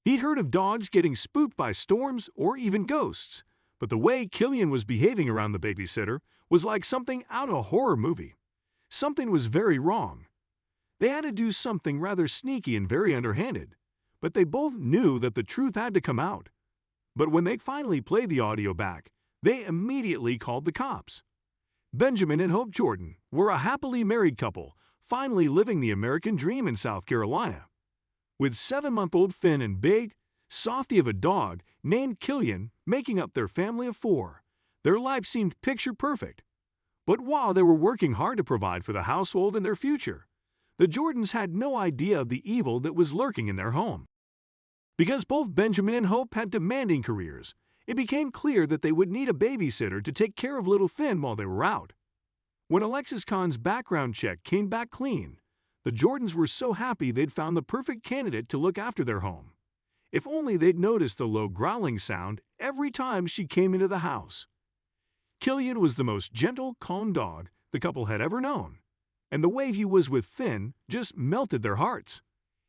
He'd heard of dogs getting spooked by storms or even ghosts, but the way Killian was behaving around the babysitter was like something out of a horror movie. Something was very wrong. They had to do something rather sneaky and very underhanded, but they both knew that the truth had to come out. But when they finally played the audio back, they immediately called the cops. Benjamin and Hope Jordan were a happily married couple, finally living the American dream in South Carolina. With 7-month-old Finn and big, softy of a dog named Killian making up their family of 4, their life seemed picture perfect. But while they were working hard to provide for the household and their future, the Jordans had no idea of the evil that was lurking in their home. Because both Benjamin and Hope had demanding careers, it became clear that they would need a babysitter to take care of little Finn while they were out. When Alexis Kahn's background check came back clean, the Jordans were so happy they'd found the perfect candidate to look after their home. If only they'd noticed the low growling sound every time she came into the house. Killian was the most gentle, calm dog the couple had ever known, and the way he was with Finn just melted their hearts.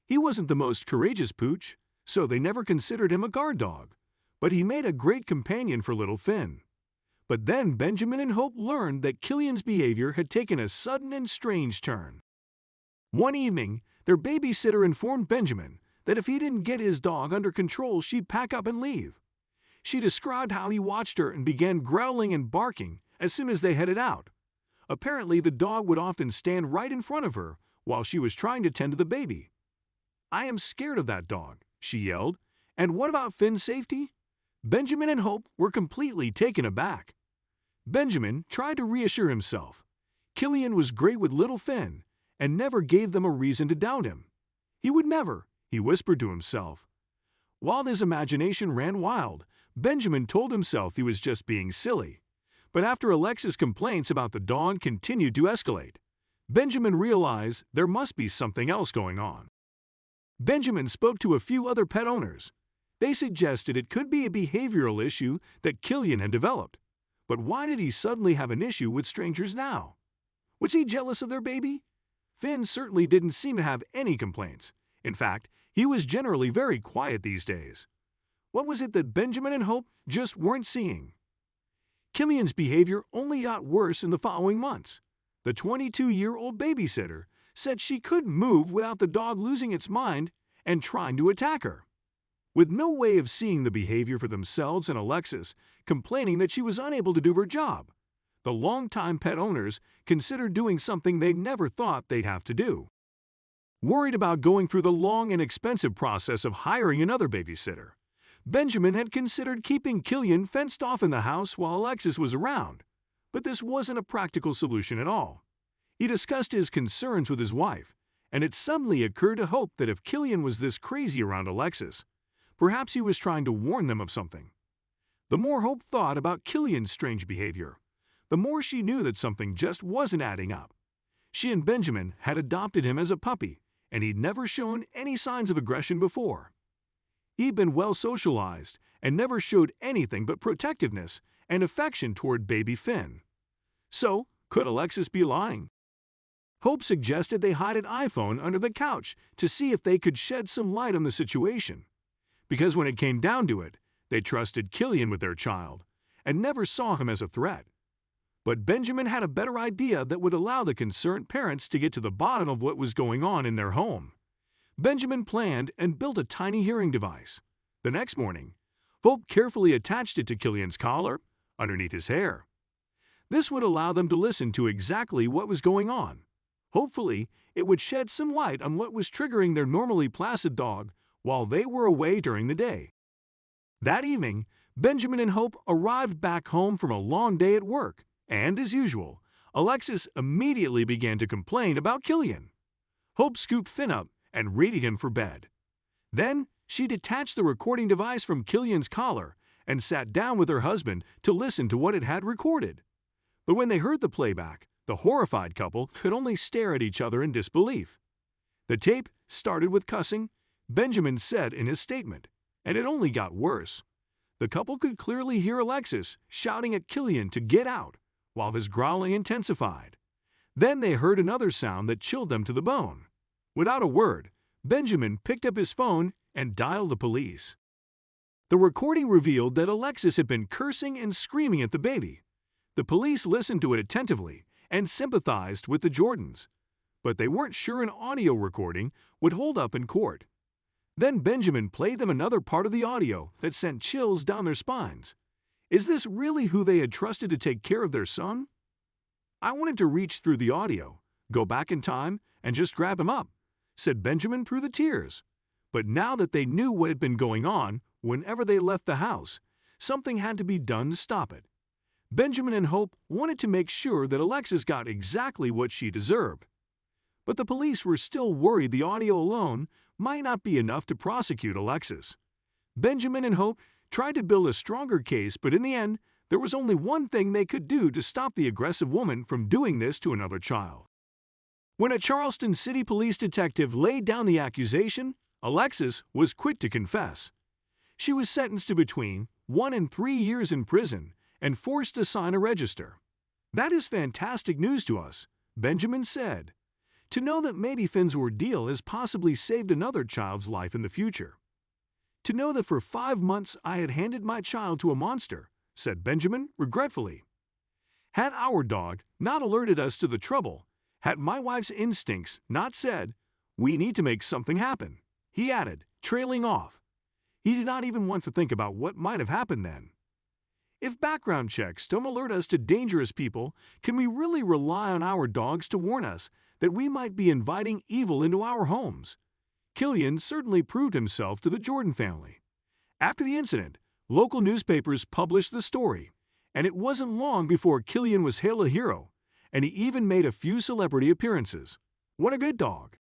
He wasn't the most courageous pooch, so they never considered him a guard dog, but he made a great companion for little Finn. But then Benjamin and Hope learned that Killian's behavior had taken a sudden and strange turn. One evening, their babysitter informed Benjamin that if he didn't get his dog under control, she'd pack up and leave. She described how he watched her and began growling and barking as soon as they headed out. Apparently, the dog would often stand right in front of her while she was trying to tend to the baby. "I am scared of that dog," she yelled. "And what about Finn's safety?" Benjamin and Hope were completely taken aback. Benjamin tried to reassure himself. Killian was great with little Finn and never gave them a reason to doubt him. He would never, he whispered to himself. While his imagination ran wild, Benjamin told himself he was just being silly. But after Alexis' complaints about the dog continued to escalate, Benjamin realized there must be something else going on. Benjamin spoke to a few other pet owners. They suggested it could be a behavioral issue that Killian had developed. But why did he suddenly have an issue with strangers now? Was he jealous of their baby? Finn certainly didn't seem to have any complaints. In fact, he was generally very quiet these days. What was it that Benjamin and Hope just weren't seeing? Killian's behavior only got worse in the following months. The 22-year-old babysitter said she couldn't move without the dog losing its mind and trying to attack her. With no way of seeing the behavior for themselves and Alexis complaining that she was unable to do her job, the longtime pet owners considered doing something they never thought they'd have to do. Worried about going through the long and expensive process of hiring another babysitter, Benjamin had considered keeping Killian fenced off in the house while Alexis was around, but this wasn't a practical solution at all. He discussed his concerns with his wife, and it suddenly occurred to Hope that if Killian was this crazy around Alexis, perhaps he was trying to warn them of something. The more Hope thought about Killian's strange behavior, the more she knew that something just wasn't adding up. She and Benjamin had adopted him as a puppy, and he'd never shown any signs of aggression before. He'd been well socialized and never showed anything but protectiveness and affection toward baby Finn. So, could Alexis be lying? Hope suggested they hide an iPhone under the couch to see if they could shed some light on the situation. Because when it came down to it, they trusted Killian with their child and never saw him as a threat. But Benjamin had a better idea that would allow the concerned parents to get to the bottom of what was going on in their home. Benjamin planned and built a tiny hearing device. The next morning, Hope carefully attached it to Killian's collar, underneath his hair. This would allow them to listen to exactly what was going on. Hopefully, it would shed some light on what was triggering their normally placid dog while they were away during the day. That evening, Benjamin and Hope arrived back home from a long day at work, and as usual, Alexis immediately began to complain about Killian. Hope scooped Finn up and readied him for bed. Then she detached the recording device from Killian's collar and sat down with her husband to listen to what it had recorded. But when they heard the playback, the horrified couple could only stare at each other in disbelief. The tape started with cussing, Benjamin said in his statement, and it only got worse. The couple could clearly hear Alexis shouting at Killian to get out, while his growling intensified. Then they heard another sound that chilled them to the bone. Without a word, Benjamin picked up his phone and dial the police. The recording revealed that Alexis had been cursing and screaming at the baby. The police listened to it attentively and sympathized with the Jordans, but they weren't sure an audio recording would hold up in court. Then Benjamin played them another part of the audio that sent chills down their spines. Is this really who they had trusted to take care of their son? "I wanted to reach through the audio, go back in time, and just grab him up," said Benjamin through the tears. But now that they knew what had been going on whenever they left the house, something had to be done to stop it. Benjamin and Hope wanted to make sure that Alexis got exactly what she deserved. But the police were still worried the audio alone might not be enough to prosecute Alexis. Benjamin and Hope tried to build a stronger case, but in the end, there was only one thing they could do to stop the aggressive woman from doing this to another child. When a Charleston City police detective laid down the accusation, Alexis was quick to confess. She was sentenced to between 1 and 3 years in prison and forced to sign a register. "That is fantastic news to us," Benjamin said. "To know that maybe Finn's ordeal has possibly saved another child's life in the future. To know that for 5 months I had handed my child to a monster," said Benjamin regretfully. "Had our dog not alerted us to the trouble, had my wife's instincts not said, 'We need to make something happen,'" he added, trailing off. He did not even want to think about what might have happened then. If background checks don't alert us to dangerous people, can we really rely on our dogs to warn us that we might be inviting evil into our homes? Killian certainly proved himself to the Jordan family. After the incident, local newspapers published the story, and it wasn't long before Killian was hailed a hero, and he even made a few celebrity appearances. What a good dog!